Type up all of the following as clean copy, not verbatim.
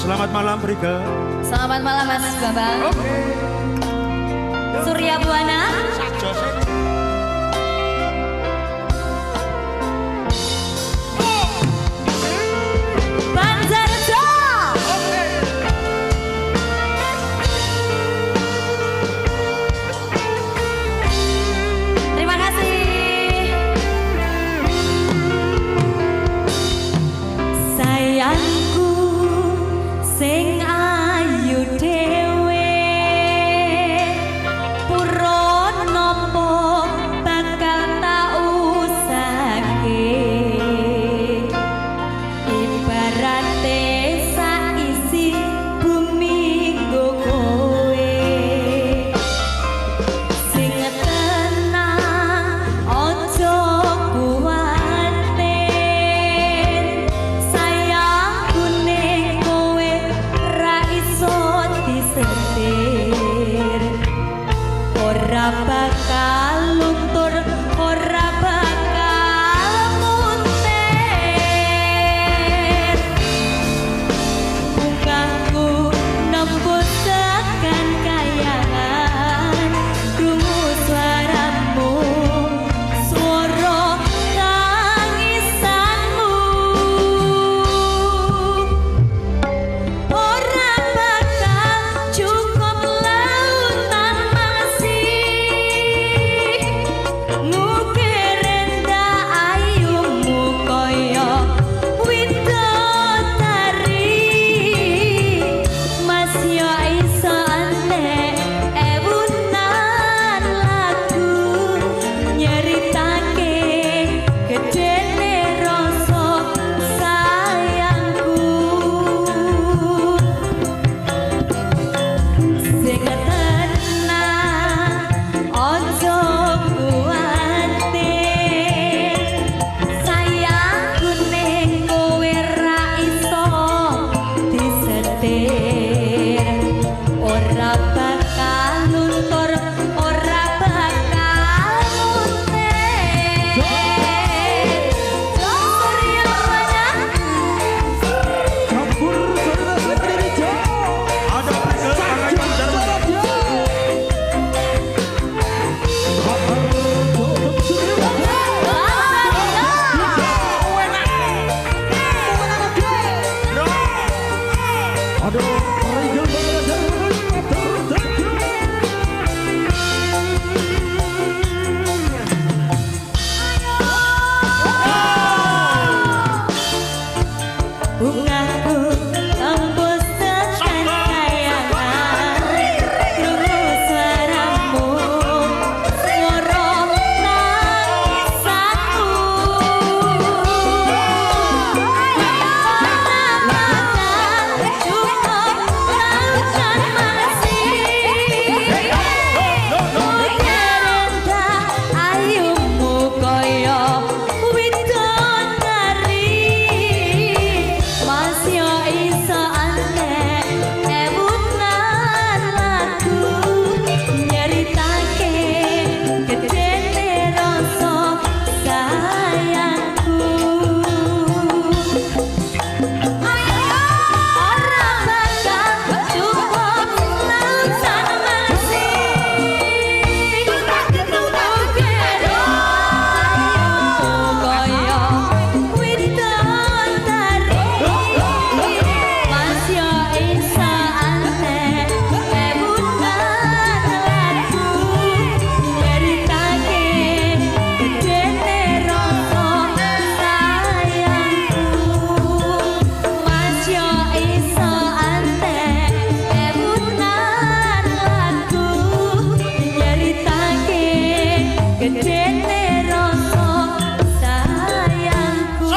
Selamat malam Rika. Selamat malam Mas Bambang. Oke. Surya Buana. Terima kasih. Sayangku sing ayu dhewe purun nopo bakal tak usahke ibarate saisi bumi nggo kowe sing tenang ojo kuwatir sayangku ning kowe ra iso disetir ora bakal luntur ora bakal muntir bungkaku nembus tekan kayangan krungu suaramu swara tangisanmu ora bakal cukup lautan masih ngukir endah ayumu koyo widodari mas yo iso antek ewunan lagu nyeritake gedene rasa sayangku sing tenang ojo kuwatir sayangku ning kowe ra iso disetir ora bakal luntur ora bakal muntir Surya Buana. Campur saudara Rika. Ada Rika Pangayuan Jarmeneng. Aduh, Rika Bungaku tembus tekan kayangan krungu suaramu swara tangisanmu cukup lautan masih nyerendah ayumu koyo widodari mas yo iso antek ewunan lagu nyeritake gedene rasa sayangku ora bakal cukup lautan masih ngukir ayumu koyo widodari mas yo iso antek ewunan lagu nyeritake gedene rasa sayangku mas yo iso antek ewunan lagu nyeritake gedene rasa sayangku.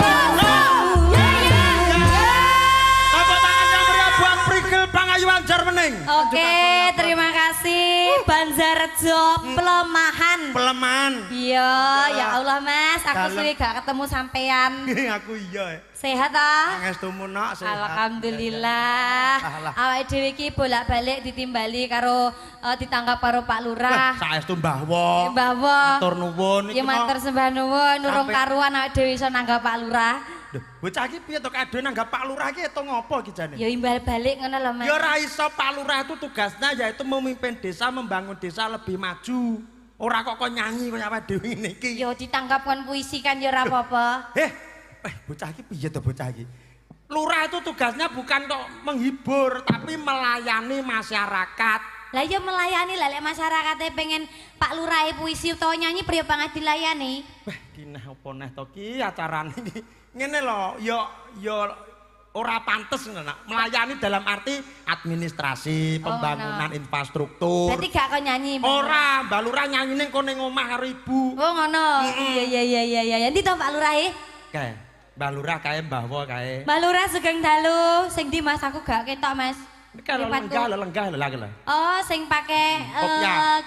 Tepuk tangan yang meriah buat Prigel Pangayuan Jarmeneng. Oke, terima kasih Banjarjo Pelemahan. Pelemahan. Iya, ya Allah Mas, aku Dalem. suwe gak ketemu sampean. Aku iya. Sehat ah? Pangestumu nak sehat. Alhamdulillah. Awake dhewe iki bolak-balik ditimbali karo ditanggap karo Pak Lurah. Saestu Mbah Wo. Mbah Wo. Matur nuwun Ya matur sembah nuwun, nurung Sampai- karuan awake dhewe iso nanggap Pak Lurah. Lho, bocah iki piye to kadhe nanggap Pak Lurah iki eto ngopo iki jane? Ya imbal balik ngono lho Mas. Ya ora iso Pak Lurah itu tugasnya yaitu memimpin desa, membangun desa lebih maju. Ora kok nyanyi kaya awake dhewe ngene iki. Ya ditangkap kon puisi kan ya ora apa-apa. Bocah iki piye to bocah iki? Lurah itu tugasnya bukan kok menghibur, tapi melayani masyarakat. Lah ya melayani lek masyarakate pengen Pak Lurah puisi utawa nyanyi priyo banget dilayani. Wah, ki neh apa neh to ki acarane iki. Ngene lho, ya ora pantes ngono nak. Melayani dalam arti administrasi, pembangunan infrastruktur. Berarti gak kok nyanyi. Ora, Mbak Lurah nyanyi ning kene ngomah karo ibu. Oh ngono. Iya. Endi to Pak Lurah e? Kae, Mbak Lurah kae Mbah Wo kae. Mbak Lurah sugeng dalu. Sing ndi Mas aku gak ketok Mas. Kalau lenggah lho. Oh, sing pake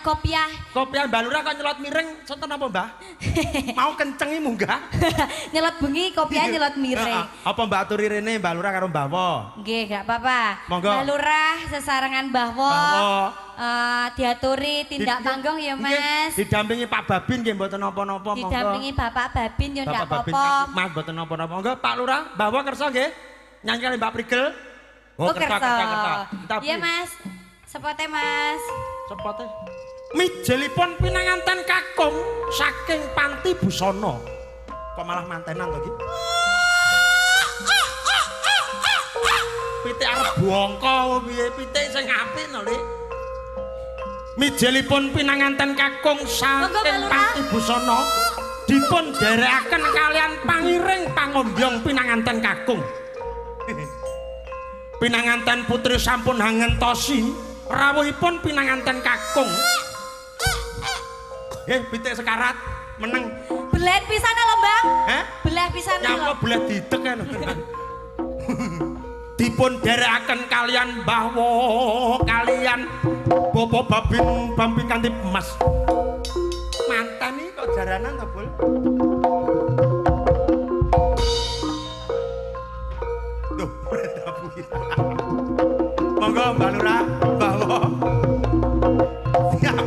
kopiah. Kopiah Mbak Lurah kok nyelot miring sonten apa Mbah? Mau kencengi munggah? Nyelot bengi kopiah nyelot miring. Apa Mbak aturi rene Mbak Lurah karo Mbah Wo? Nggih, gak apa-apa. Monggo. Mbak Lurah sesarengan Mbah Wo. Diaturi tindak panggung ya Mas. Didampingi Pak Babin nggih mboten napa-napa monggo. Didampingi Bapak Babin ya ndak Bapak Babin apa-apa. Mas mboten napa-napa. Monggo Pak Lurah, Mbah Wo kersa nggih? Nyanyi kali Mbak Prigel. Oh, kersa. Tapi Iya Mas. Sepote Mas. sepote. Mijelipun pinanganten kakung saking Panti Busana. Kok malah mantenan to iki? Pitik arep bongko piye pitik sing apik no, Lik. Mijelipun pinanganten kakung saking Panti Busana dipun dherekaken kalian pangiring pangombyong pinanganten kakung. Pinanganten putri sampun hangentosi rawuhipun pinanganten kakung. Pitik sekarat meneng. Belet pisan lho, Bang. Belet pisan lho. Nyapa belet didek kan. Dipun dherekaken kalian Mbah Wo kalian Bapak Babin Bamping Kanthi Emas. Mantan iki kok jaranan to, Bul? Duh, monggo Mbak Lurah, Mbah Wo. Siap.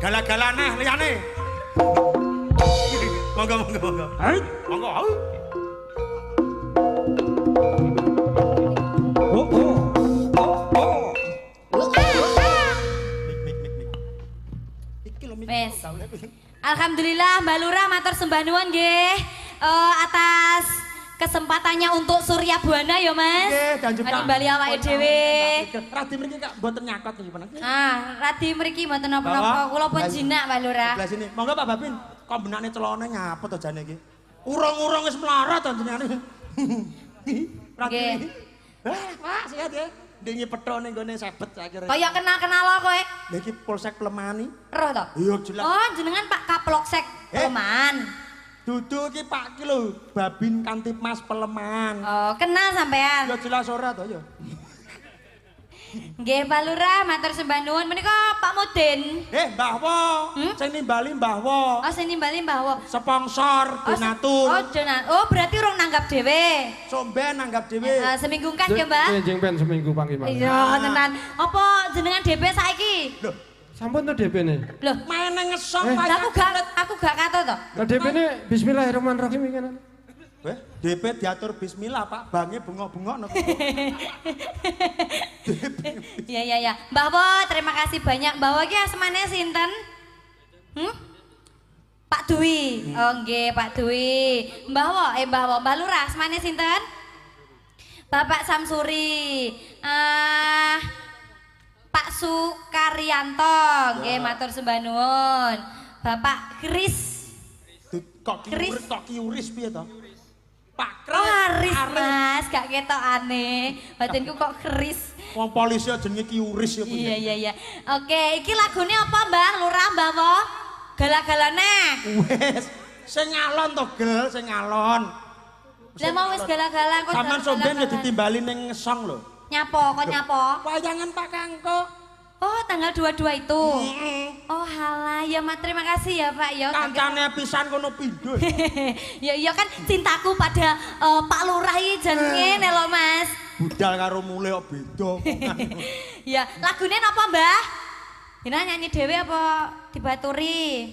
Gala-galane liyane. Monggo. Hai. Monggo. Wes. Alhamdulillah Mbak Lurah matur sembah nuwun nggih atas kesempatannya untuk Surya Buana ya Mas. Nggih, dan juga nimbali awake dhewe. Radi mriki Kak mboten nyakot niki Pak. Radi mriki mboten napa-napa. Kula pun jinak Mbak Lurah. Sebelah sini. Monggo Pak Babin, kok benakne celana nyapa to jane iki? Urung-urung wis melarat to jenengane. Nggih. Pak, sehat ya. Ndingi petho ning gone sebet akhire. Kaya kenal-kenal kowe. Lha iki Polsek Plemani. Roh to? Iya jelas. Oh, jenengan Pak Kaploksek Peleman. Dudu iki Pak ki lho, Babin Kantipmas Peleman. Oh, kenal sampean. Ya jelas ora to ya. Nggih, Pak Lurah, matur sembah nuwun. Menika Pak Mudin. Mbah Wo. Sing nimbali Mbah Wo. Oh, sing nimbali Mbah Wo. Sponsor, donatur. Oh, berarti urung nanggap dhewe. Somben nanggap dhewe. Seminggu kan ya, Mbak? Jeng ben seminggu pangki Pak. Iya, tenan. Apa jenengan DP saiki? Loh, sampun to DP-ne? Loh, main ngesong Lah aku gak kato to. Lah DP-ne bismillahirrahmanirrahim iki kan. DP diatur bismillah Pak, bange bunga-bunga no. Ya. Mbah Wo, terima kasih banyak. Mbah Wo iki asmane sinten? Pak Dwi. Oh nggih, Pak Dwi. Mbah Wo, Mbah Lurah asmane sinten? Bapak Samsuri. Pak Sukaryanto, nggih matur sembah nuwun. Bapak Kris. Kok kiuris piye to? Pak Kris. Oh, Haris, Mas, gak ketokane. Batinku kok Kris. Wong polisi jenenge kiuris ya punya. Iya. Oke, iki lagune apa, Mbah? Lurah, Mbah Wo? Gala-galane. Wes, sing ngalon to, Gel, sing ngalon. Lah mau wis gala-gala kok. Sampeyan somben ya ditimbali ning ngesong lho. Nyapo, kok nyapo? Wayangan Pak Kangko. Oh, tanggal 22 itu. Oh, halah. Ya, Mak, terima kasih ya, Pak. Ya, kancane pisan kono pindho. Ya kan cintaku pada Pak Lurah iki jan ngene lho, Mas. Budal karo mule kok beda. Ya, lagune napa, Mbah? Dina nyanyi dhewe apa dibaturi?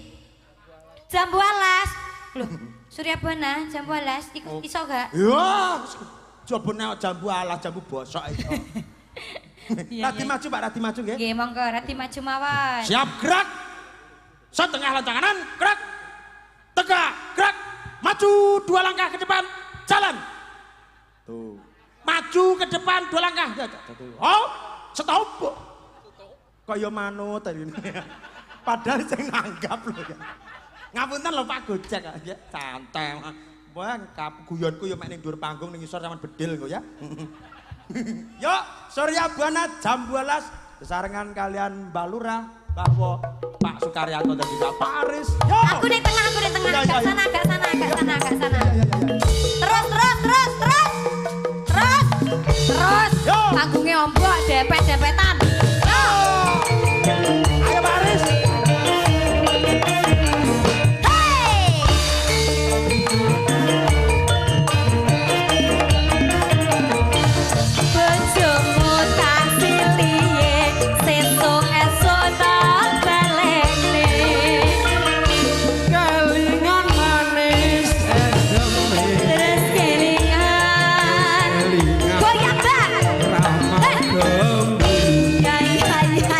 Jambu alas. Loh, Surya Buana, jambu alas iso gak? Ya, jabone jambu alas, jambu bosok iso. Iya, Radi maju Pak, radi maju nggih. Nggih, monggo radi maju mawon. Siap gerak. Setengah langkah kanan, gerak. Tegak, gerak. Maju 2 langkah ke depan. Jalan. Tuh. Maju ke depan 2 langkah. Oh, stop. Kaya manut tadi. Padahal saya nganggap loh ya. Ngapunten lho Pak Gojek ya, santai. Wah, guyonku ya mek ning dhuwur panggung ning isor sampean bedil kok ya. Yuk, Surya Buana jam 12 besarengan kalian Mbak Lurah, bahwa Pak Sukaryanto dan juga Pak Aris. Yo. Aku di tengah, agak sana. Terus. Yo. Panggungnya ombok, depet-depetan. Yo. Ayo Pak Aris. Bojomu tak siliye, sesuk esuk tak balekne. Kelingan manis edeme. Terus kelingan. Goyang bang. Ramah gembi. Yai. Kasih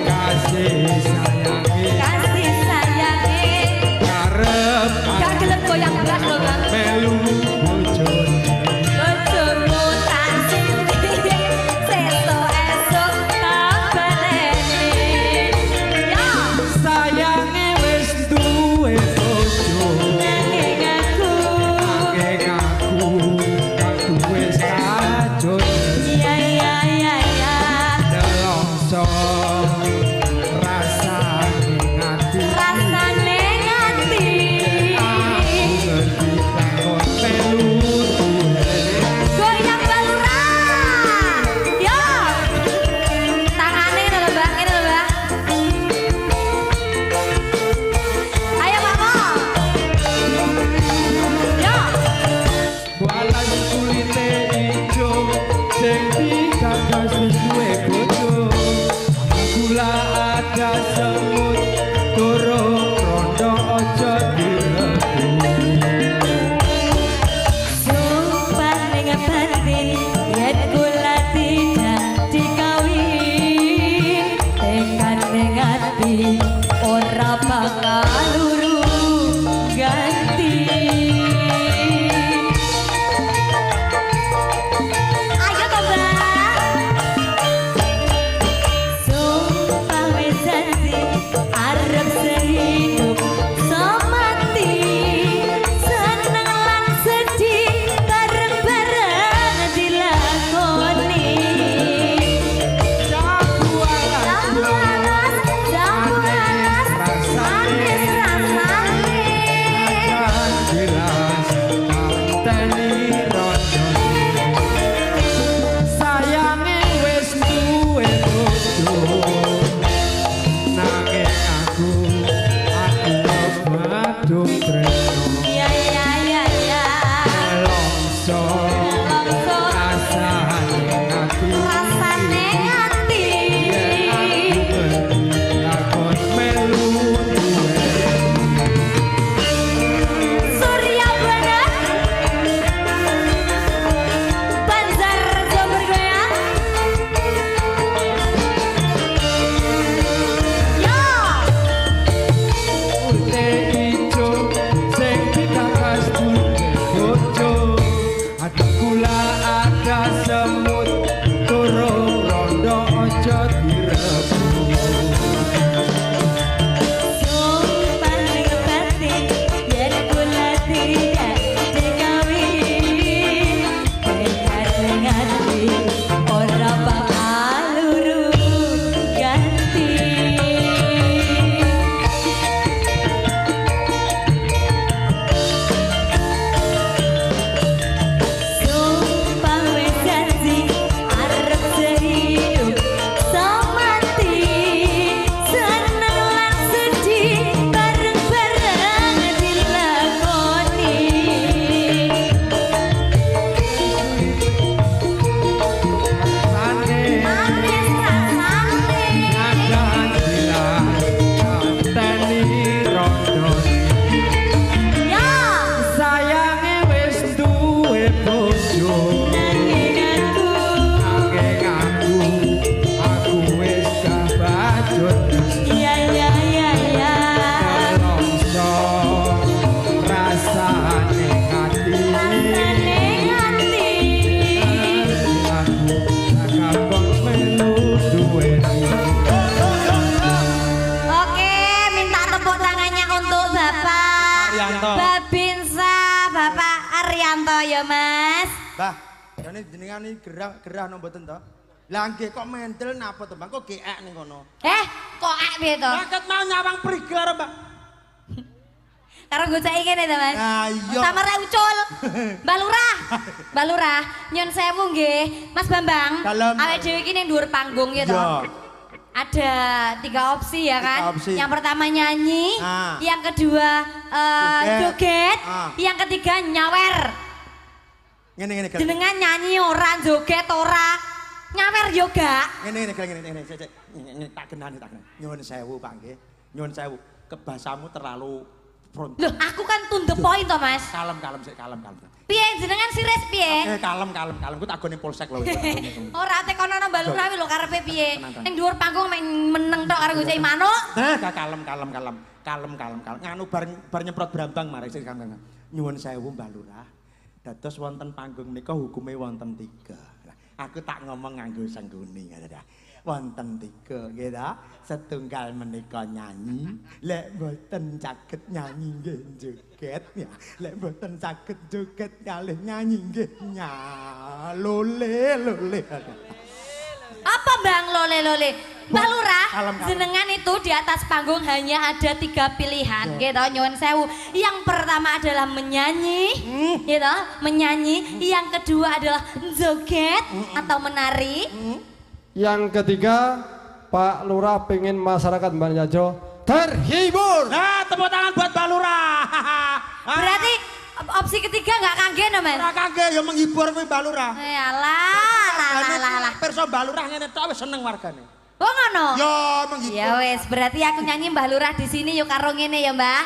Kasih sayangi. sayangi. Karep Gak gelem goyang bang lho bang. melu bojone. Bojomu tak siliye, sesuk esuk tak balekne. Yo. Sayange wis duwe bojo. Nanging aku. Nanging aku wis kajone. Ya. Nelongso rasane ngati. Rasane ngati. Aku ngerti takon melu duwe. Goyang baluran. Yo. Tangane lho Mbak, ngene lho Mbak. Ayo Pak Mo. Yo. Walas kulite ijo sing digagas wis duwe bojo. Gula ada semut durung rondo aja direbut. Sumpah ning batin yen kula tidak dikawin. Tekan ning ati ora bakal luru ganti. Ayo to, Mbak. Sumpah wis janji arep sehidup semati. Seneng lan sedih bareng-bareng dilakoni. Jambu alas, jambu alas. Mbah, jane jenengan iki gerah napa mboten to? Lah nggih kok mendel napa to, Bang? Kok geek ning kono? Kok piye to? Lah ket mau nyawang priga karo Mbak. Karo goceki kene to, Mas. Nah, iya. Sama rek ucul. Mbak Lurah, nyun sewu nggih. Mas Bambang, Dalem. awake dhewe iki ning dhuwur panggung ya to. Iya. Ada 3 opsi ya kan? 3 opsi. Yang pertama nyanyi, Ah. yang kedua joget, Ah. yang ketiga nyawer. Ngene. Jenengan nyanyi ora, joget ora, nyawer yoga. Ngene. Cek. Ngene tak kenani. Nyuwun sewu, Pak nggih. Nyuwun sewu. Kebasamu terlalu front. Loh, aku kan to the point to, Mas. Kalem. Piye jenengan sires piye? Kalem. Ku tak gone polsek lho. Ora tekono nang Mbak Lurah lho karepe piye? Tenang. Ning dhuwur panggung mek meneng tok karo goceki manuk. Kalem. Nganu bar nyemprot brambang mari sing Kang. Nyuwun sewu Mbak Lurah. Dados wonten panggung menika hukume wonten 3. Aku tak ngomong nganggo sengguni ngono ta. Wonten 3 nggih ta. Setunggal menika nyanyi, lek mboten saged nyanyi nggih joget ya. Lek mboten saged joget kalih nyanyi nggih lole. Apa Bang lole? Mbak Lurah, Kalem. jenengan itu di atas panggung hanya ada 3 pilihan, gitu. Nyuwun sewu. Yang pertama adalah menyanyi, gitu, menyanyi. Yang kedua adalah joget atau menari. Yang ketiga, Pak Lurah pengen masyarakat Banjarjo terhibur. Nah, tepuk tangan buat Mbak Lurah. Berarti opsi ketiga nggak kangge no, Mas? Ora kangge ya menghibur kuwi Mbak Lurah. Alah. Perso Mbak Lurah ngene tok wis seneng wargane. Oh ngono? Ya menghibur. Ya wes, berarti aku nyanyi Mbah Lurah di sini yuk karo ngene ya, Mbak.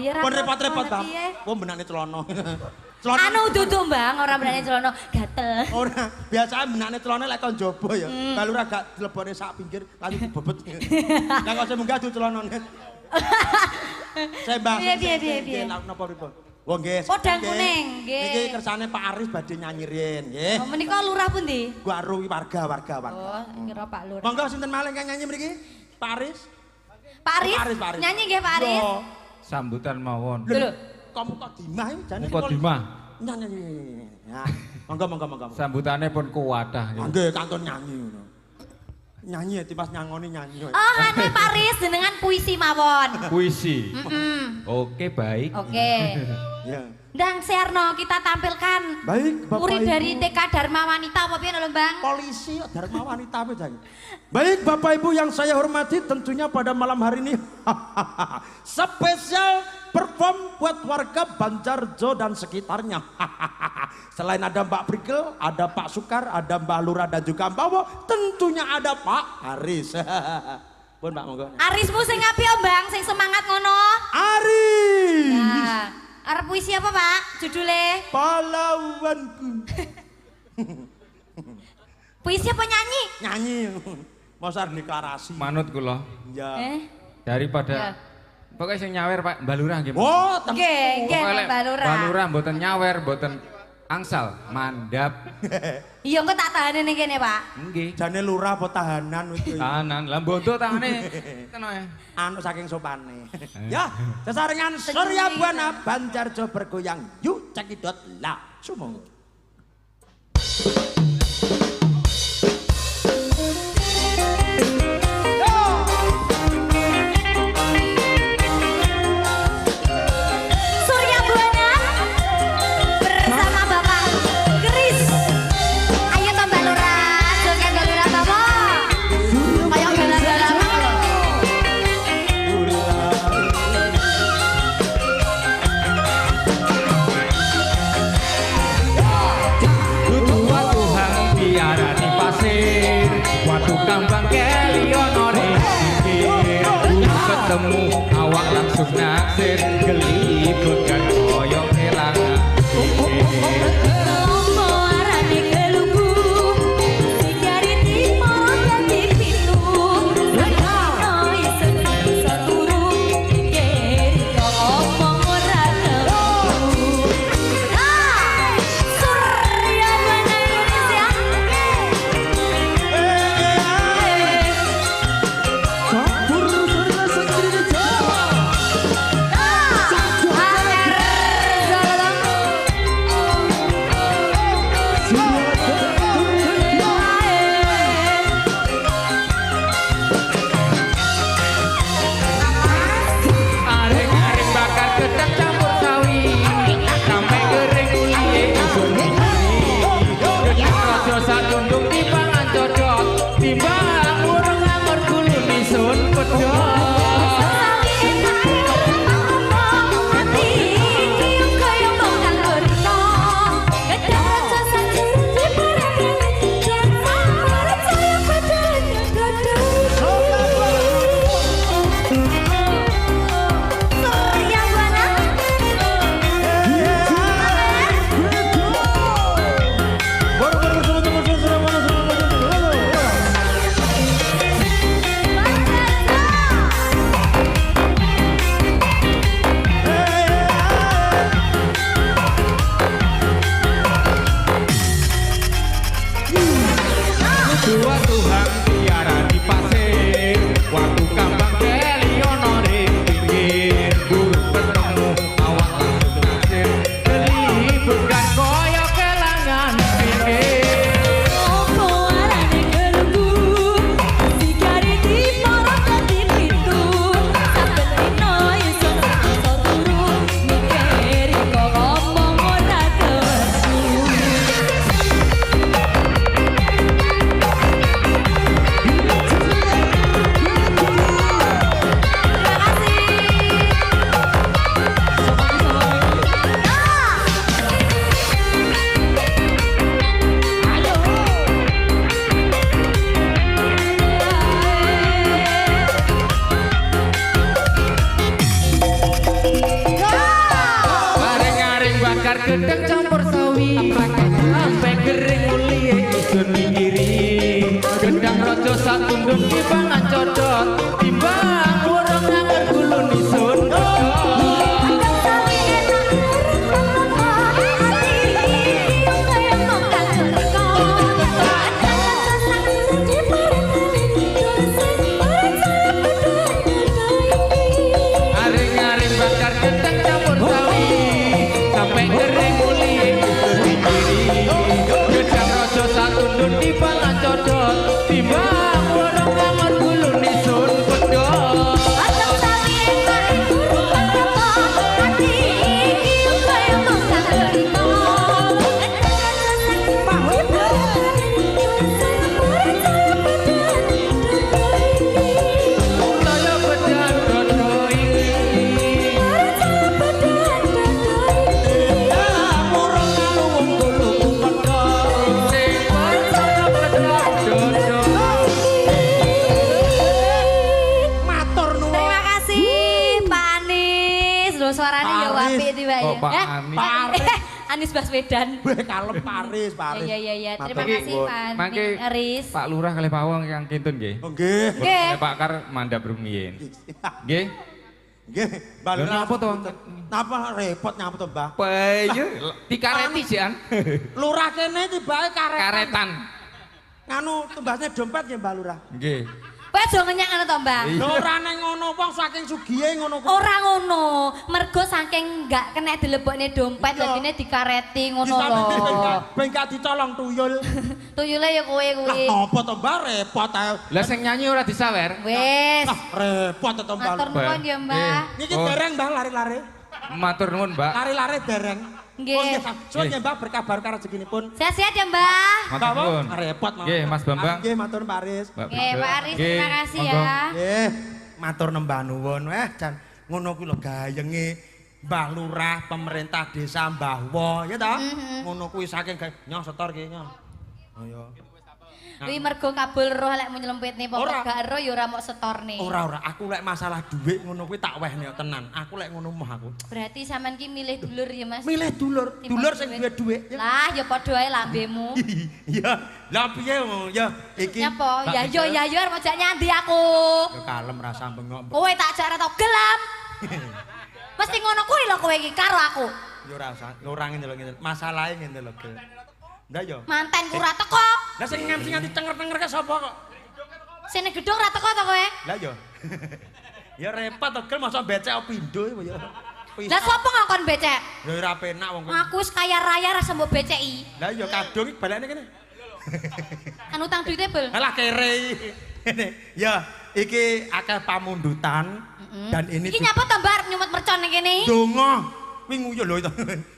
Ya ora Pun repot-repot, apa-apa, Bang. piye. Wong benane celana. Anu duduk, Bang, ora berani celana gatel. Ora, biasane benane celana lek kon jaba ya. Mbak Lurah gak dilebone sak pinggir lalu dibebet. Lah kok munggah du celanane. Saya Mbak. Piye. Napa pripun? Wong nggih. Podang kuning, nggih. Niki kersane Pak Aris badhe nyanyi riyen, nggih. Oh, menika lurah pundi? Gua aru warga. Oh, kira Pak Lurah. Monggo sinten malih kang nyanyi mriki? Pak Aris. Pak Aris? Pak Aris. Nyanyi nggih Pak Aris? Yo. Sambutan mawon. Lho. Kamu kok dimah iki jane. Mukodimah. Nyanyi. Ya. Monggo. Sambutannya pun kuwadah. Nggih, kantun nyanyi ngono. Nyanyi Dimas nyangoni nyanyi. Oh, anu Pak Aris jenengan puisi mawon. Puisi. Oke. Oke, baik. Ya. Ndang Serno kita tampilkan Baik, Bapak murid Ibu. dari TK Dharma Wanita apa piye lho, Bang? Polisi Dharma Wanita apa Jang? Baik Bapak Ibu yang saya hormati, tentunya pada malam hari ini spesial perform buat warga Banjarjo dan sekitarnya. Selain ada Mbak Prigel, ada Pak Sukar, ada Mbak Lurah dan juga Mbak Wo, tentunya ada Pak Aris. Pun Pak monggo. Arismu sing api oh, Bang, sing semangat ngono. Aris. Ya. Arep puisi apa, Pak? Judulnya? Pahlawanku. Puisi apa nyanyi? Nyanyi. Mosar deklarasi. Manut kula. Ya. Daripada pokoknya sing nyawer Pak Mbak Lurah nggih. Oh, Nggih, Mbak Lurah. Mbak Lurah mboten nyawer, mboten angsal, mandap. Iya engko tak tahane ning kene, Pak. Nggih. jane lurah apa tahanan itu. Tahanan, lah mbonto tangane. Teno ya. Anu saking sopane. Ya, sesarengan Surya Buana Banjarjo bergoyang. Yuk cekidot lah. Sumong. Surya Buana bersama Bapak Kris. Ayo to Mbak Lurah, joget Mbak Lurah Tomo. Kayak gala-gala ngono. Watu hang diarani pasir, watu kambang kelionore pikir. Ketemu awak langsung naksir, gelibut kan koyok kelangan. Lombo arane gelunggu, sigari timor dadi pitu. Ono iseng bisa turu, pikir kok omong ora temu. Surya Buana Indonesia. Campur surga sendiri jauh. gedeng campur sawi sampai kering mulie isun minggiri gendang rojo satundung dipangan codot timbang burung nganger gulun isun aring-aring bakar gedeng campur sawi sampai kering mulie isun minggiri gendang rojo satundung dipangan codot timbang burung nganger gulun isun pedot suaranya ya wapi tiba ya. Oh, Pak Anis. Anis Baswedan. Kalem Paris. Iya. Terima kasih Pak Aris. Pak Lurah kali Pak Wong yang kintun nggih. Oh nggih. Nggih. Pak Kar mandap rumiyin. Nggih. Nggih, Mbak Lha napa to? Napa repot nyapa to, Mbah? Payu dikareti sian. Lurah kene tibake Karetan. Nganu tumbasnya dompet nggih Mbak Lurah. Nggih. Kowe aja ngenyak ngono to, Mbah. Lho ora ning ngono wong saking sugihe ngono kok. Ora ngono, mergo saking gak kena dilebokne dompet dadine dikareti ngono lho. Ben gak dicolong tuyul. Tuyule ya kowe Lah kuwi. napa to Mbah repot ae. Lah sing nyanyi ora disawer. Wis. Lah repot to Mbah. Matur nuwun ya, Mbah. Niki dereng Mbah lari-lari. Matur nuwun, Mbak. Lari-lari dereng. Nggih. Suwun ya Mbah berkabar karo rezekinipun. Sehat-sehat ya, Mbah. Matur nuwun. Repot mau. Nggih, Mas Bambang. Nggih matur Pak Aris. Nggih, Pak Aris terima kasih ya. Nggih, matur nembah nuwun. Jan ngono kuwi lho gayenge Mbah Lurah pemerintah desa Mbah Wo, ya ta? Ngono kuwi saking nyoh setor ki nyoh. Oh ya. Kuwi mergo kabul roh lek nyelempitne pokok gak ero ya ora mok setorne. Ora, aku lek masalah dhuwit ngono kuwi tak wehne tenan. Aku lek ngono mah aku. Berarti sampean ki milih dulur ya, Mas? Milih dulur sing duwe dhuwit. Lah ya padha ae lambemu. Iya, lah piye ya iki. Nyapa? Ya yo arep ajak nyandi aku. Ya kalem rasa bengok. Kowe tak ajak tau gelam. Mesti ngono kuwi lho kowe iki karo aku. Ya rasa, ora ngene lho ngene. Masalahe ngene lho, Gel. Ndak yo. Mantenku ora teko. Lah sing nganti cenger-cenger ke sapa kok? Sing ning gedung ora teko to kowe? Lah yo. Ya repot to, Gel, masa becek pindho ya. Lah sapa ngongkon becek? Ya ora penak wong. Aku wis kaya raya ra sembo beceki. Lah yo kadung iki balekne kene. Kan utang duite bel. Alah kere. Ya, iki akeh pamundutan dan ini Iki nyapa to Mbak arep nyumut mercon ning kene? donga. Kuwi nguyu lho itu.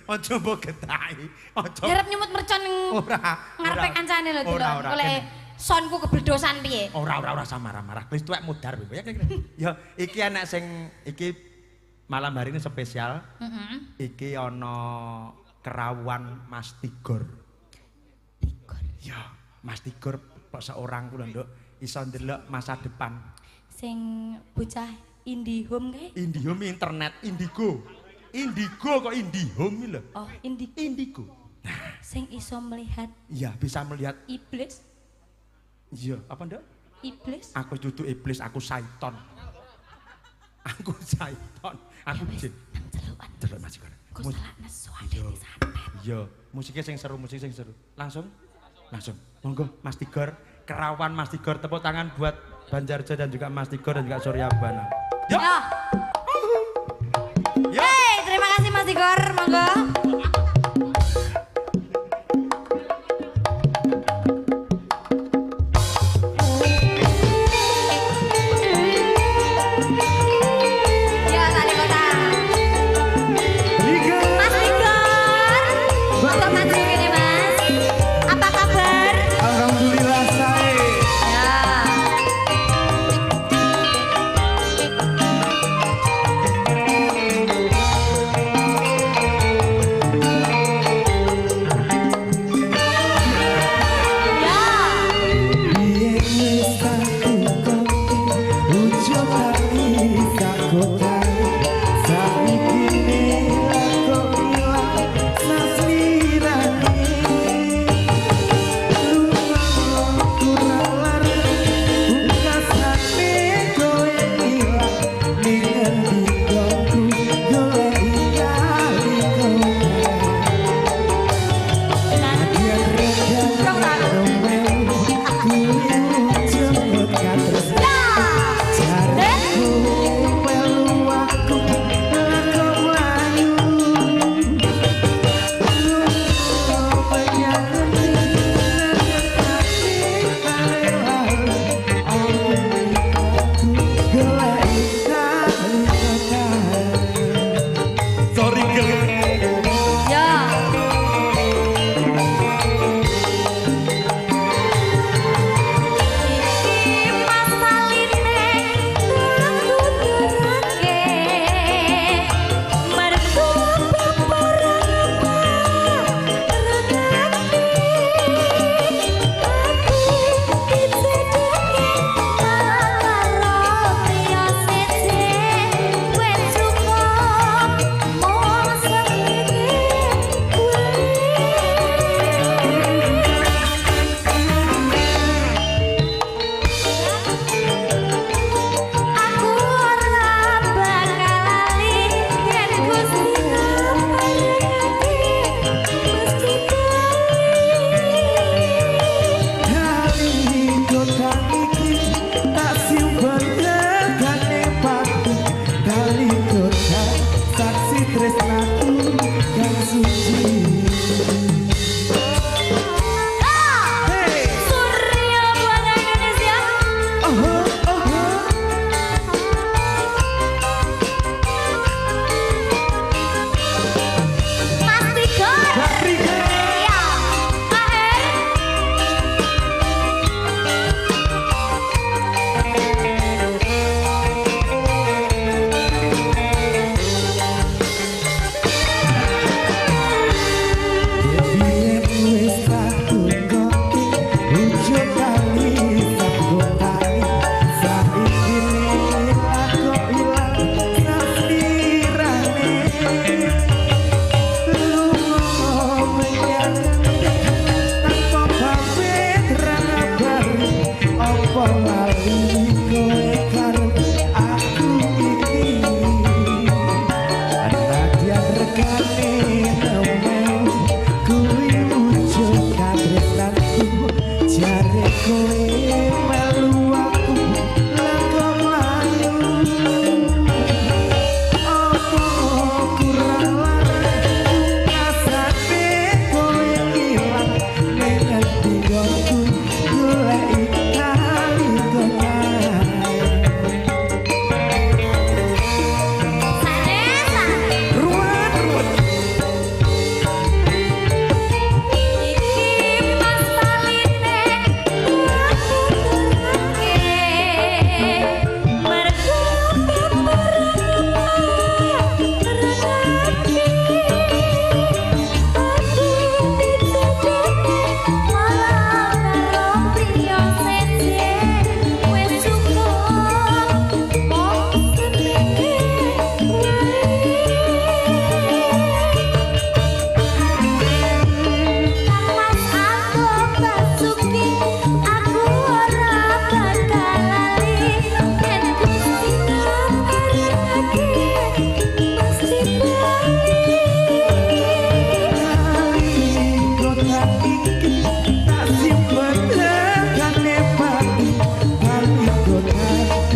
Aja mbok getahi. Aja. Arep nyumut mercon ning Ora. ngarepe kancane lho Ora, delok. Oleh sonku kebledosan piye? Ora marah-marah. Wis tuwek mudar kowe. Ya iki enek sing iki malam hari ini spesial. Iki ana kerawuan Mas Tigor. Ya, Mas Tigor seorang ku lho, Nduk, iso ndelok masa depan. Sing bocah IndiHome kae? IndiHome internet, Indigo. Indigo kok IndiHome lho. Oh, Indigo. Sing iso melihat Iya, bisa melihat. iblis. Iya, apa Nduk? Iblis. Aku dudu iblis, aku syaiton. Aku syaiton. Aku jin. Nang celukan. Delok Mas Tigor. Kusalah nesu ade di santet. Iya, musiknya sing seru, musik sing seru. Langsung. Monggo Mas Tigor, kerawan Mas Tigor, tepuk tangan buat Banjarjo dan juga Mas Tigor dan juga Suryabana. Yo. Yo. Hey, terima kasih Mas Tigor, monggo. Ya, tadi kota. Mas Tigor. Untuk Mas Tigor ini, Mas. Apa kabar? Alhamdulillah saya. Ya.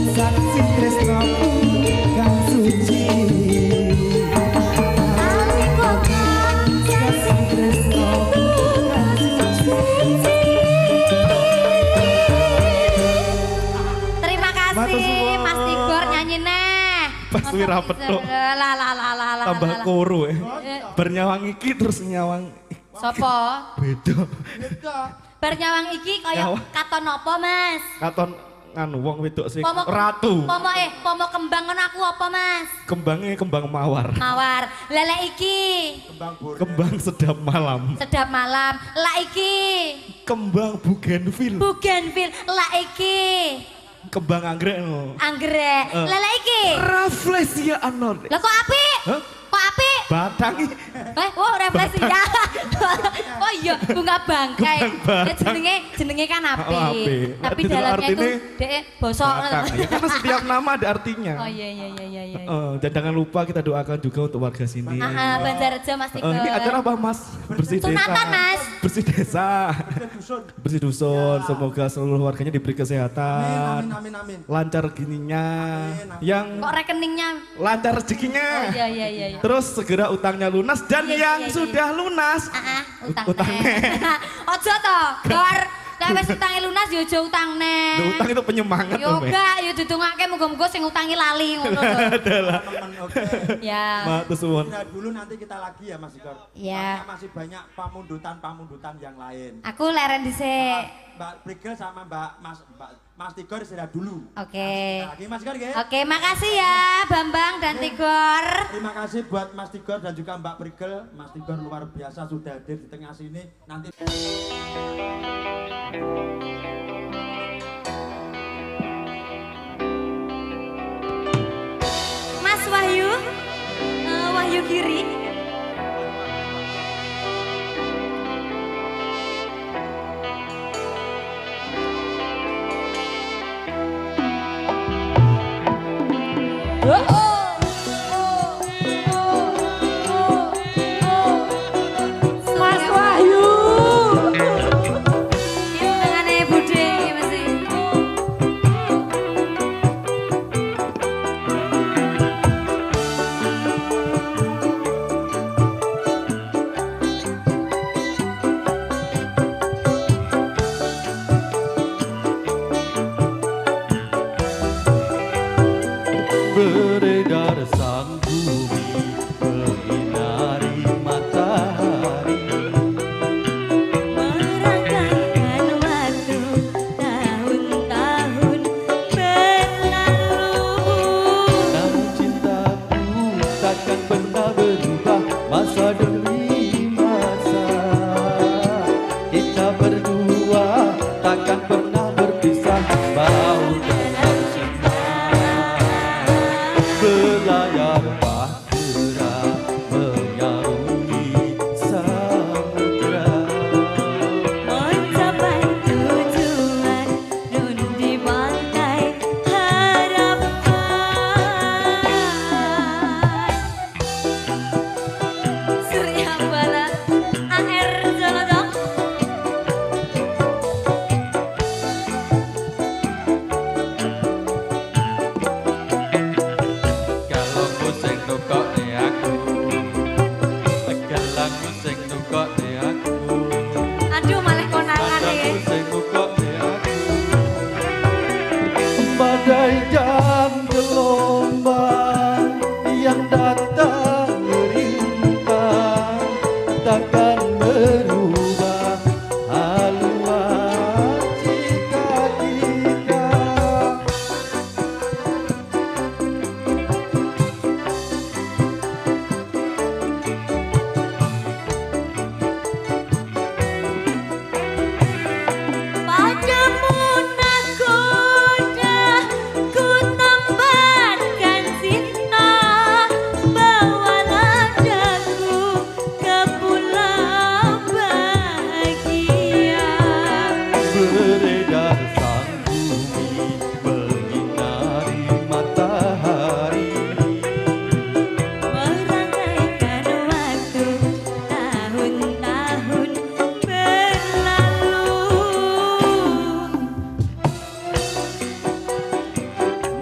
saksi tresnoku kang suci saksi tresnoku kang suci. Terima kasih Mas Tigor nyanyi neh. Pas wira petuk. Tambah koro bernyawang iki terus nyawang Sopo? beda Bernyawang iki kaya Nyawang. katon apa Mas? katon nganu wong wedok sing Pomo ratu pomo kembang ngono aku apa Mas? kembangnya kembang mawar Mawar. Lele iki kembang sedap malam sedap malam. La iki kembang bugenvil bugenvil. La iki kembang anggrek no anggrek. Lele iki. Rafflesia anode Lah kok apik? Hah? Kok apik? batangi Oh refleksi ya. Oh iya bunga bangkai. Kembang Ya jenenge kan apik. Oh, apik. Tapi Nah, dalamnya itu artinya dek bosok. batang ya karena setiap nama ada artinya Oh iya. dan jangan lupa kita doakan juga untuk warga sini Banjarjo Mas Tigor. ini acara apa mas? Bersih desa Sunatan, Mas. Bersih desa Bersih dusun semoga seluruh warganya diberi kesehatan Amin. lancar gininya yang Kok rekeningnya? lancar rezekinya Oh iya. terus segera utangnya lunas dan yang sudah lunas Utangnya. Ojo to, Gor. Nek wis utange lunas yo aja utangne. utang itu penyemangat Yo loh, Mek. gak, yo didongake muga-muga sing utangi lali ngono lho. adalah Ya. matur suwun Nah, dulu nanti kita lagi ya Mas Igor. Iya. Karena masih banyak pamundutan yang lain. Aku leren dhisik. Mbak Prigel sama Mas Tigor istirahat dulu. Oke. Lagi Mas Igor ya. Oke, makasih ya Bambang dan Tigor. Terima kasih buat Mas Tigor dan juga Mbak Prigel. Mas Tigor luar biasa sudah hadir di tengah sini. Nanti Mas Wahyu. Wahyu Giri. Mas Wahyu. Tengane budhe iki mesti. beredar sang bumi menyinari matahari Merangkakkan waktu tahun-tahun berlalu. namun cintaku takkan pernah berubah masa demi masa kita berdua takkan pernah berpisah bau dalam cinta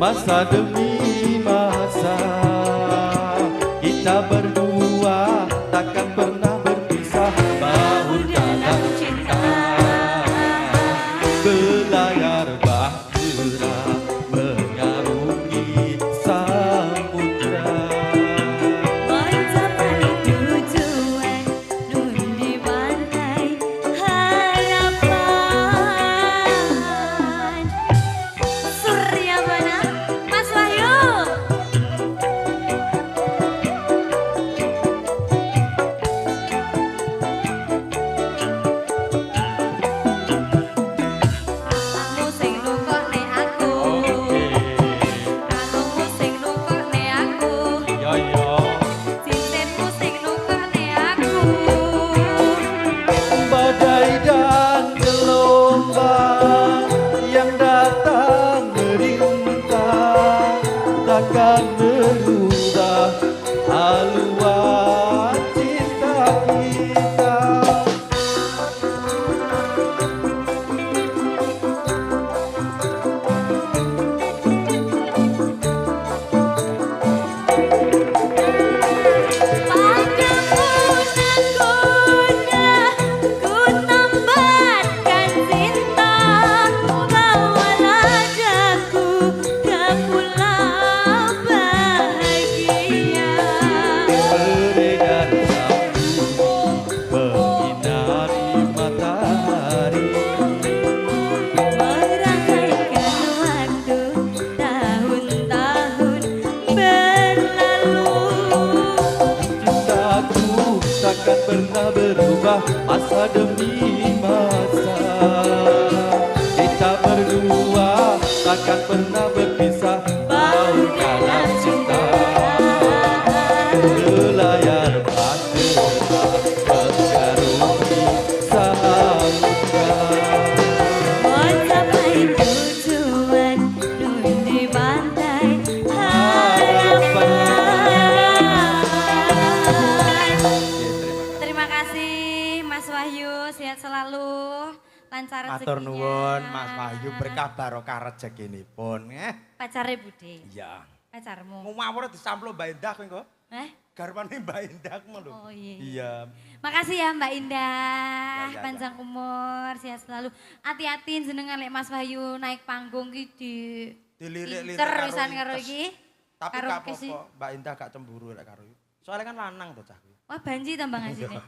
masa demi masa. Kita berdua takkan pernah berpisah, bahu dalam cinta. Belayar bahtera mengarungi samudra. Mencapai tujuan nun di pantai harapan. Surya Bana, Mas Wahyu. Kamu sing nukokne aku. Kalungmu sing nukokne aku. Yo yo. Cincinmu sing nukokne aku. Badai dan gelombang yang datang merintang takkan merubah haluan cinta kita. Ku tambatkan cinta, bawalah daku ke pulau bahagia. Beredar sambung menyinari matahari. Merangkaikan waktu tahun-tahun berlalu. Cintaku takkan pernah berubah masa demi masa. Kita berdua takkan pernah berpisah, bahu dalam cinta. Belayar bahtera mengarungi samudra. Mencapai tujuan nun di pantai harapan. Terima kasih Mas Wahyu, sehat selalu, lancar Matur rezekinya. nuwun Mas Wahyu, berkah barokah rezekinipun. Pacare Bude, Iya. pacarmu. Ngawur disamplo Mbak Indah kowe engko. Garwane Mbak Indah ku lho. Oh iya. Iya. Makasih ya Mbak Indah, Ya. panjang umur, sehat selalu. Hati-hati jenengan lek Mas Wahyu naik panggung ki Dilirik-lirik incer karo wisan karo Intes. iki. Tapi Karo gak kesi- apa-apa, Mbak Indah gak cemburu lek karo iku. Soalnya kan lanang to cah kuwi. Wah banji tambah ngasihnya.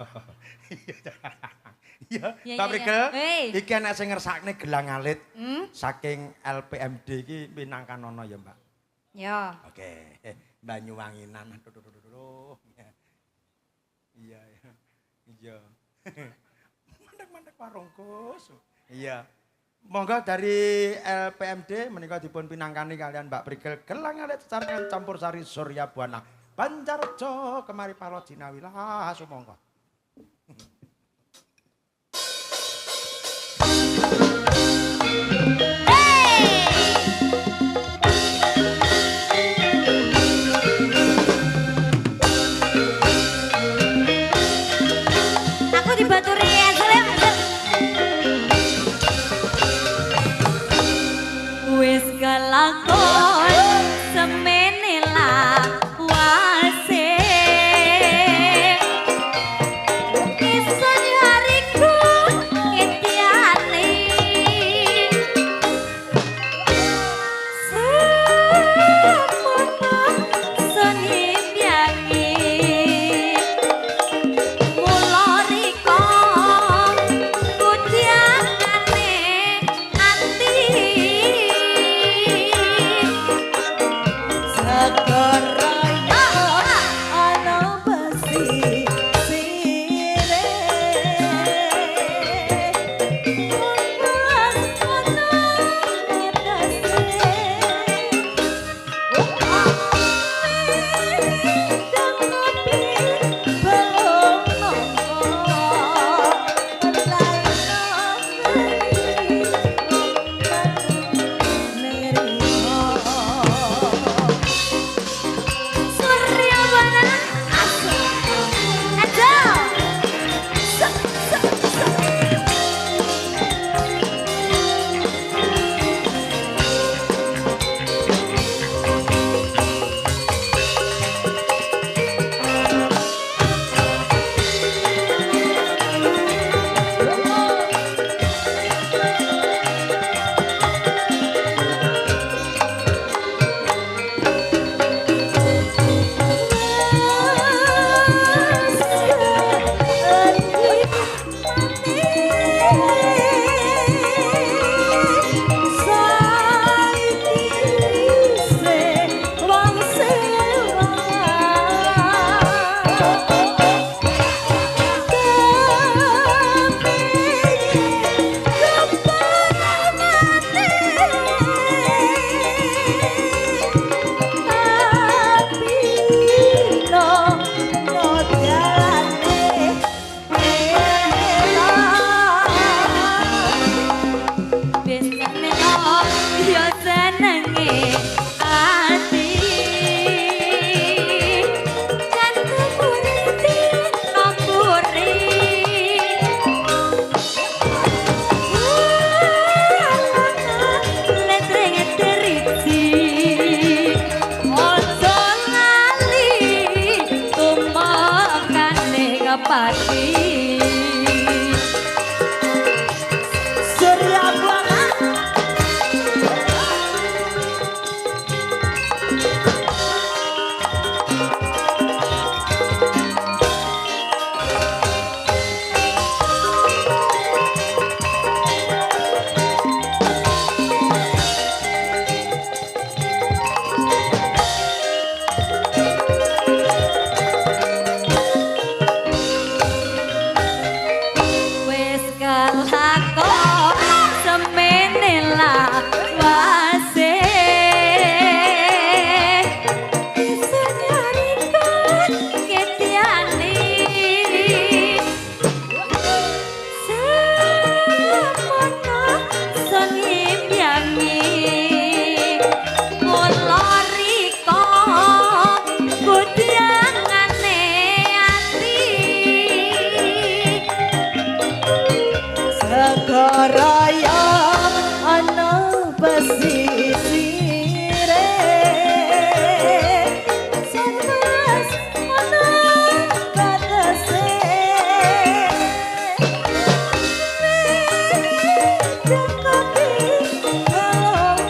Iya, Iya, Mbak iya, Prigel. iya. Hei. Iki enek sing ngersakne gelang alit Hmm? saking LPMD iki Pinangkanono ya, Mbak. Yo. Oke, Banyuwanginan. Aduh. Iya, iya. Iya. Mandek-mandek warung Gus. Iya. Monggo dari LPMD menika dipun pinangkani kalian Mbak Prigel gelang alit secara campur sari Surya Buana. Banjarjo kemari palo jinawilah sumangga. Aku dibaturi ya, Salim. Wis kelakon semene lawase. pati. Surya Buana. Wis kelakon semene lawase. Bisa nyarikan ketiane. Semono sengimyangi. Mula riko kudyangane ati. Sekaraya ana pesisire Sarmas ana katese Dekati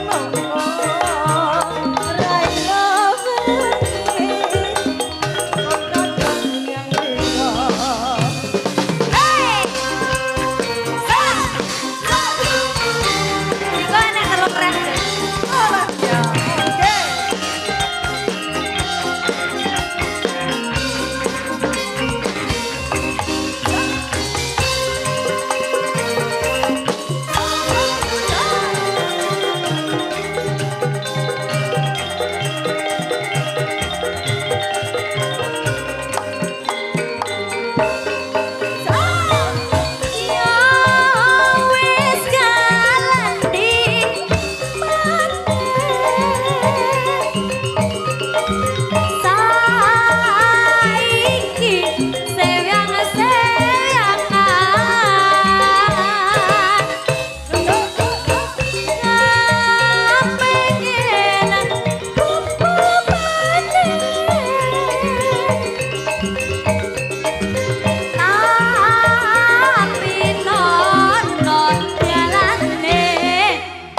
ngomong raya beri Kakak yang rika Iku enek telur rem. Ya, oke. Ya wis kalandi saiki seyangan pengen kumpul maneh tapi nono jalane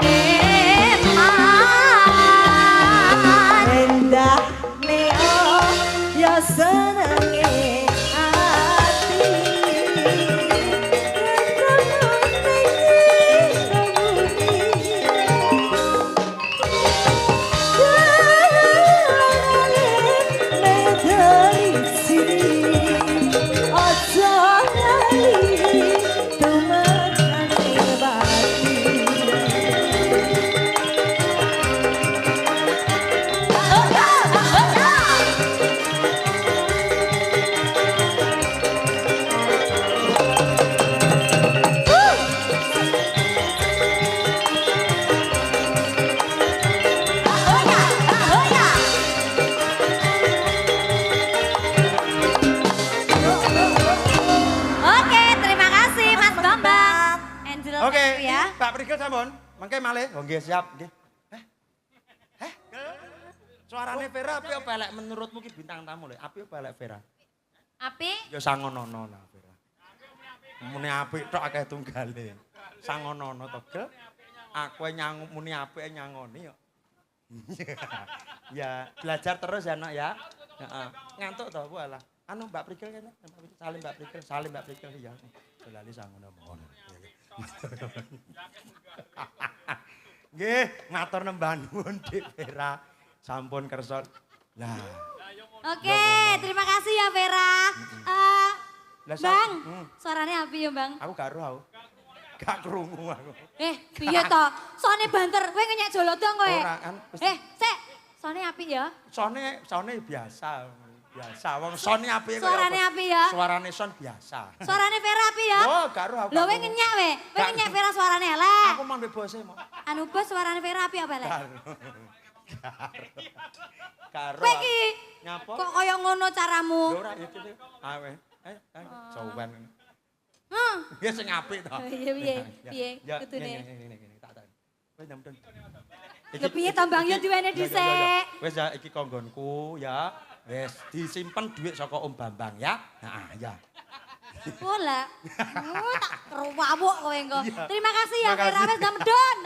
eman. Endah neo ya senenge ati Oke, terima kasih Mas Bambang. Angel Oke, ya. Mbak Prigel sampun. Mangke malih. Oh nggih, siap nggih. Suarane Vera api apa elek menurutmu ki bintang tamu lho? Api apa elek Vera? Api? Ya sangonono lah Vera. Muni apik tok akeh tunggale. Sangonono to, Gel. Aku muni apik nyangoni yo. Ya, belajar terus ya, Nak ya. Heeh. Ngantuk to, walah. Anu Mbak Prigel kene, salim Mbak Prigel, salim Mbak Prigel ya. Dolali sangono mohon. Nggih, matur nembah nuwun Dik Vera. Sampun kersa. Lah. Oke, terima kasih ya Vera. Bang, suaranya api ya Bang? Aku gak roh aku. Gak krungu aku. Piye to? Soalnya banter, kowe ngenyek jolodong kowe. Ora kan. Sik, soalnya api ya? Sone biasa. Biasa. Wong sone api kok. Suarane api ya? Suarane son biasa. Suarane Vera api ya? Oh, gak roh aku. Lho kowe ngenyek we. Kowe ngenyek Vera suarane elek. Aku mang bebose mau. Anu bos suarane Vera api apa elek? Karo. Kowe iki Nyapa? kok kaya ngono caramu? Lho ora iki. Awe. Sowan. Heh. Ya sing apik to. Iya piye kudune. Ngene tak tak. Kowe nyampen. Lho piye to Bang yo diwene dhisik. Wis ya iki konggonku ya. Wis disimpen dhuwit saka Om Bambang ya. Heeh ya. Bola. Tak keruwawuk kowe engko. Terima kasih ya Makasih. Kira wis dah medon.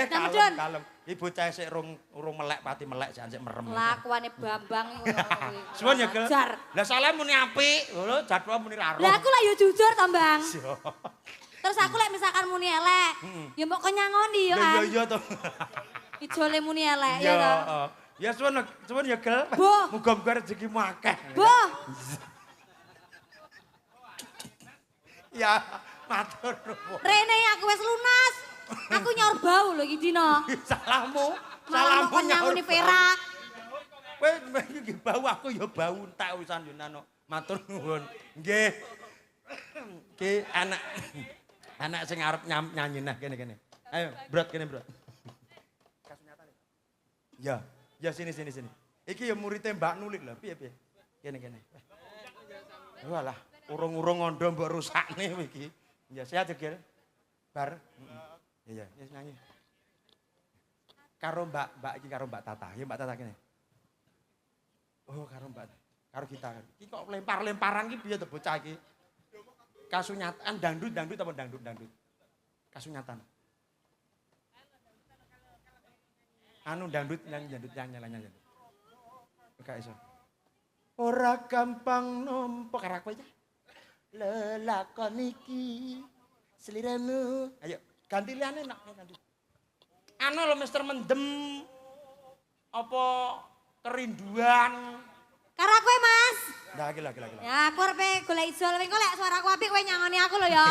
Dah medon. Kalem. Ibu cah sik urung melek pati melek jan sik merem. Lakuane Bambang iku ya kowe. Suwun ya, Gel. Ajar. Lah saleh muni apik, ngono jadwal muni laro. Lah aku lah ya jujur to, Bang. Terus aku lek misalkan muni elek, ya mbok kenyangoni yo kan. Iya to. Ijole muni elek ya Iya, to. ya suwun ya, Gel. Boh. Muga-muga rezekimu akeh. Boh, Ya, matur nuwun. rene aku wis lunas. Aku nyaur bau lho iki dino. Salahmu. Malah Salahmu mau nyangoni Vera. Kowe iki bau aku ya bau entek wisan yo nano. Matur nuwun. Nggih. Ki anak sing arep nyanyi nah kene. Ayo, Brot kene, Brot. Ya, ya sini. Iki ya muridé Mbak Nulik lho, piye? Kene. Walah, urung-urung ngondo mbok rusakne kowe iki. Ya sehat ya, Gil. Bar. Iya, wis nyanyi. Karo Mbak iki karo Mbak Tata. Ya Mbak Tata kene. Oh, karo kita. Iki kok lempar-lemparan iki piye to bocah iki? Kasunyatan dangdut apa dangdut? Kasunyatan. Anu dangdut yang nyanyi. Enggak iso. Ora gampang nampa karo kowe ya. Lelakon iki sliramu. Ayo ganti liyane nak ganti. Anu lho Mister Mendem. Apa kerinduan? Karo kowe, Mas. Lah gila. Ya, aku arep golek ijol. Engko lek suaraku apik kowe nyangoni aku lho ya.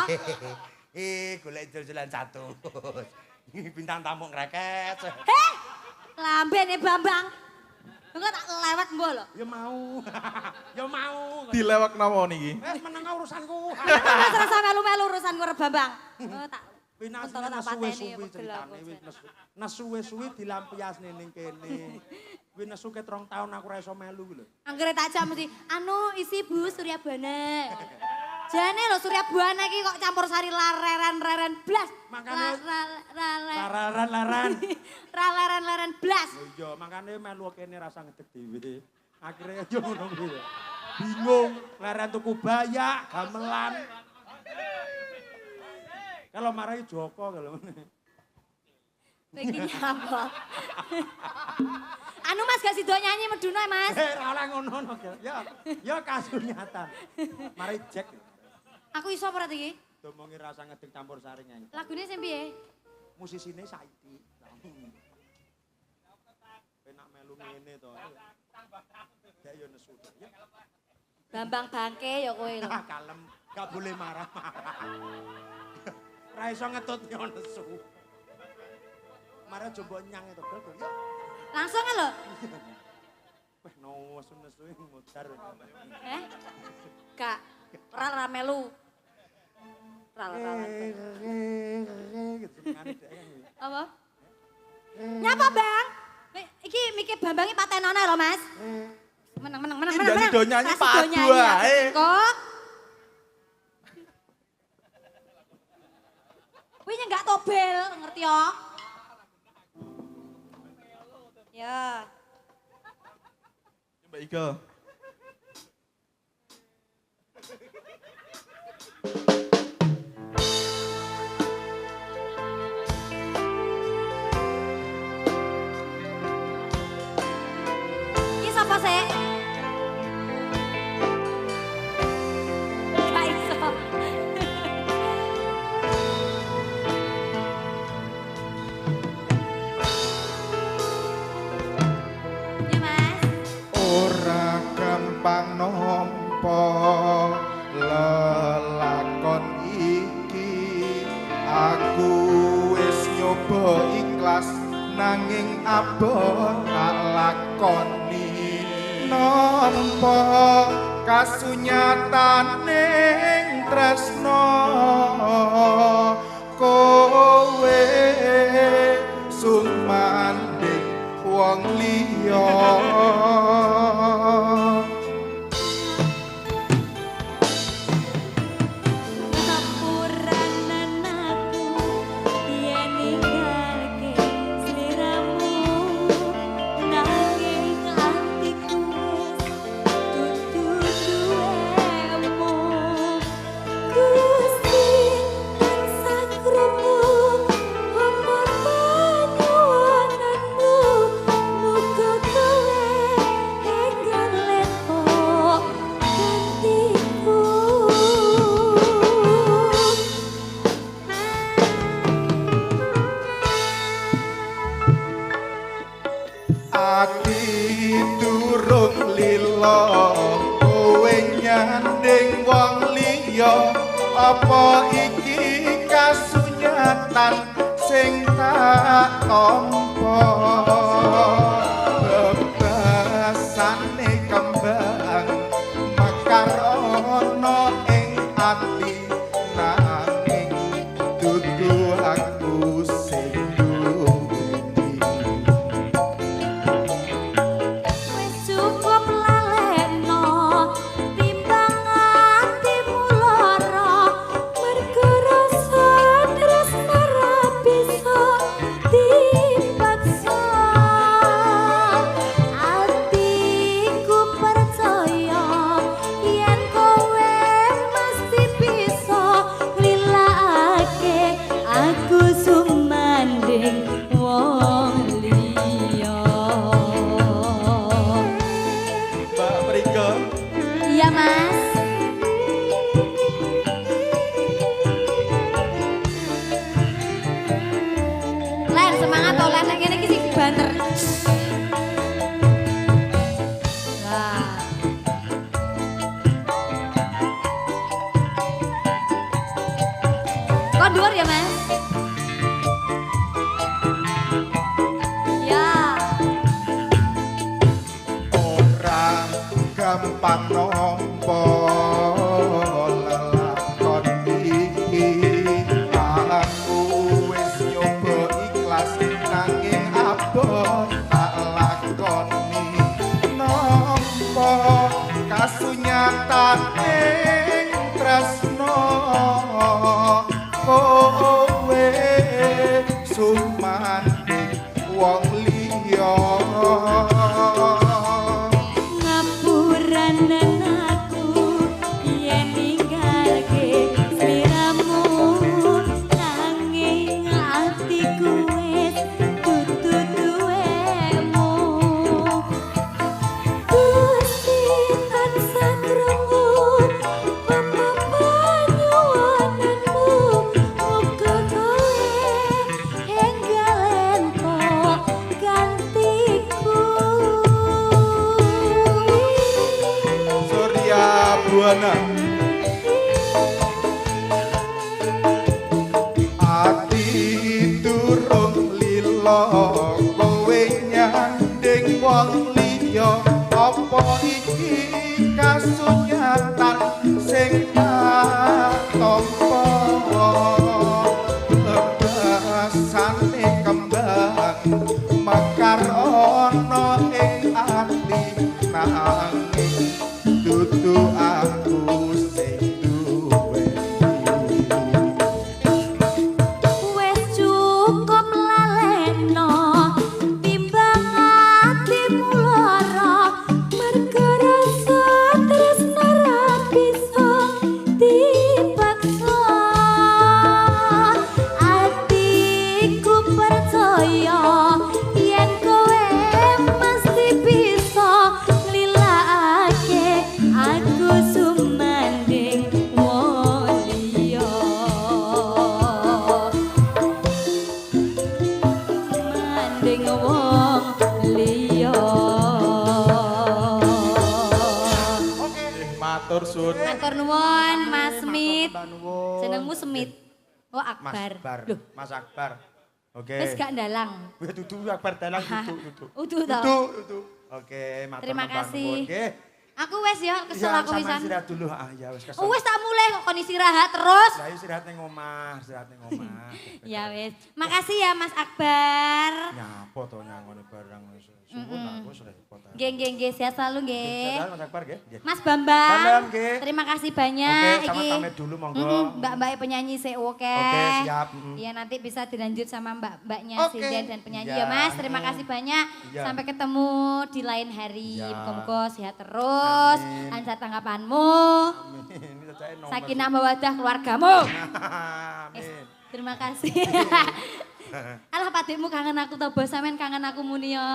Golek ijol-ijolan satu. Bintang tamu ngreket. Heh. Lambene Bambang. Engko tak lewat mbok lho. Ya mau. Dilewak nawa niki. Wes meneng urusanku. Wis rasa melu-melu urusanku karo Bambang. Oh tak. Pinasine nesuwe-suwe ceritane wis nesuwe-suwe dilampiasne ning kene. Kuwi nesu ket 2 tahun aku ora iso melu lho. Anggere tak jak mesti anu isi Bu Suryabana. Jane lho Suryabana iki kok campur sari laren blas. Makane Laren. Laren blas. Iya, makane melu kene rasa ngedeg dhewe. Akhire yo ngono kuwi. Bingung, leren tuku bayak, gamelan. Kalau marahi Joko kalau Iki nyapa? Anu Mas gak sido nyanyi meduna Mas. Ora ngono Gel. Ya kasunyatan. Mari Jack. Aku iso apa iki? Domongi rasa ngedeg campur sari nyanyi. Lagune sing piye? Musisine Saidi. Penak melu ngene to. Gak yo nesu. Ya. Bambang bangke ya kowe lho. Kalem, gak boleh marah-marah. Ra iso ngetut yo nesu. Marah coba nyang itu Gel. Ya. Langsung lho. Wah, nesu mudar. Kak, ra melu. Ra. Apa? Nyapa, Bang? Iki mikir Bambang iki patenane lho, Mas. Menang. Jadi do nyanyi Kasih do padu nyanyi aku, ae. Kok. Kuwi nyenggak tobel, ngerti ya? Ya. Mbak Ika. Iki sapa sih? Gak iso. Ya Mas. Ora gampang nampa lelakon iki aku wis nyoba ikhlas nanging abot tak lakoni nampa kasunyataning tresno kowe sumanding wong liya Kapuranan aku yen ninggalke sliramu nanging atiku wis dudu duwemu ati durung lila kowe nyanding wong liya apa iki kasunyatan sing tak tampa bebasane kembang mekar ana ing ati nanging dudu aku sing duweni. Wis cukup lalekno timbang atimu lara mergo rasa tresno ra bisa dipaksa atiku percaya yen kowe mesti bisa nglilake aku sumanding wong liya. Mbak Prika, Iya mas. Len semangat toh Len, yang ini sih banter. Nah. Kok dhuwur ya mas? Ya. ora gampang nampa lelakon iki aku wis nyoba ikhlas nanging abot tak lakoni nampa kasunyatane tresno kowe sumanding wong liya. Ngapuranen aku yen ninggalke sliramu nanging atiku wis dudu duwemu Gusti tansah krungu pepanyuwananmu muga kowe enggal ento gantiku. Surya Buana ati durung lila kowe nyanding wong liya apa iki kasunyatan sing tak tampa bebasane kembang mekar ana ing ati nanging dudu aku sing duweni. Wis cukup lalekno timbang atimu lara mergo rasa tresno ra bisa dipaksa atiku percaya yen kowe mesti bisa nglilake aku sumanding wong liya. Manding wong liya. Matur suwun. Matur nuwun Mas Smith. Matur nuwun. Jenengmu Smith. Oh Mas Akbar. Akbar. Loh, Mas Akbar. Oke. wis gak ndalang. Wis dudu Akbar dalang dudu. Utuh to. Dudu. Oke, matur Terima nuwun, kasih. nuwun. Nggih. Aku wes ya kesel Ya, aku sampean pisan. istirahat dulu. Ah, ya wis kesel. Oh wes tak mulai kok kon istirahat terus. Lah istirahat ning omah, istirahat ning omah. Ya wes. Makasih ya Mas Akbar. Nyapa to nyangone barang wis. Suwun aku wis repot. Nggih nggih nggih sehat selalu nggih. Sehat, Mas Akbar nggih. Nggih. Mas Bambang. Bambang, nggih. Terima kasih banyak Oke, sama pamit dulu monggo. Mbak-mbak penyanyi sih oke. Oke, siap. Iya nanti bisa dilanjut sama mbak-mbaknya Oke. Sildan dan penyanyi Iya. ya Mas. Terima kasih banyak. Iya. Sampai ketemu di lain hari. Iya. Muga-muga sehat terus. Amin. Ansat tanggapanmu. Ini cacake nomor. Sakinah mawaddah keluargamu. Amin. Terima kasih. Alah padekmu kangen aku to bos, sampean kangen aku muni ya.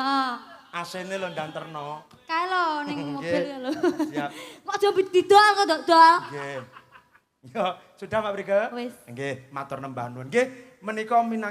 Asene lho ndanterno. Kae lho ning mobil ya lho. Siap. Kok aja didol kok dol. Nggih. Yo, sudah Mbak Brike? Wis. Nggih, matur nembah nuwun. Nggih, menika minang